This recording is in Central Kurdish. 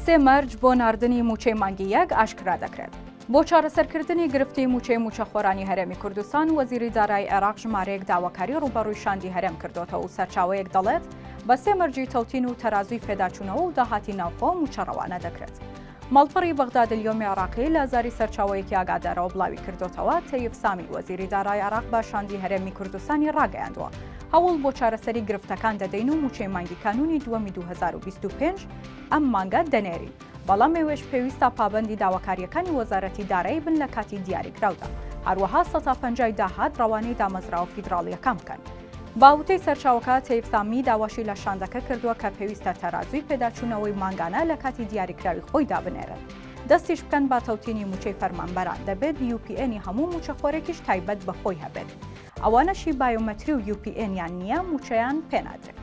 سێ مەرج بۆ ناردنی مووچەی مانگی یەک ئاشکردەکرێن. بۆ چارەسەرکردنی گرفتی مووچەی مووچەخۆرانی هەرێمی کوردستان وەزیری دارایی عێراق ژمارەیەک داواکاری ڕوبەڕووی شاندی هەرێم کردوتەوە و سەرچاوەیەک دەڵێت بە سێ مەرجی تەوتین و تەرازوی پێداچوونەوە و داهاتی ناوخۆ مووچەڕەوانە دەکرێت. ماڵپەڕی بەغداد اليۆمی عێراقی لە زاری سەرچاوەیەکی ئاگادارەوە بڵاوی کردوتەوە تەیب سامی وەزیری دارایی عێراق بە شاندی هەرێمی کوردستانی ڕاگەیاندووە. هەوڵ بۆ چارەسەری گرفتەکان دەدەین و مووچەی مانگی کانونی دووەمی 2025 ئەم مانگە دەنێرین. بەڵام ئێوەش پێویستە پابەندی داواکاریەکانی وەزارەتی دارایی بن لە کاتی دیاریکراودا. هەروەها 150 داهات ڕەوانەی دامەزراوە فیدراڵیەکان بکەن. باوتەی سەرچاوەکە تەیب سامی داواشی لە شاندەکە کردووە کە پێویستە تەرازوی پێداچوونەوەی مانگانە لە کاتی دیاریکراوی خۆیدا بنێرن. دەستیش بکەن با تەوتینی مووچەی فەرمانبەران دەبێت UPN هەموو مووچەخۆرێکیش تایبەت بەخۆی هەبێت. ئەوانەشی بایۆمەتری و UPN یان نییە مووچەیان پێنادرێت.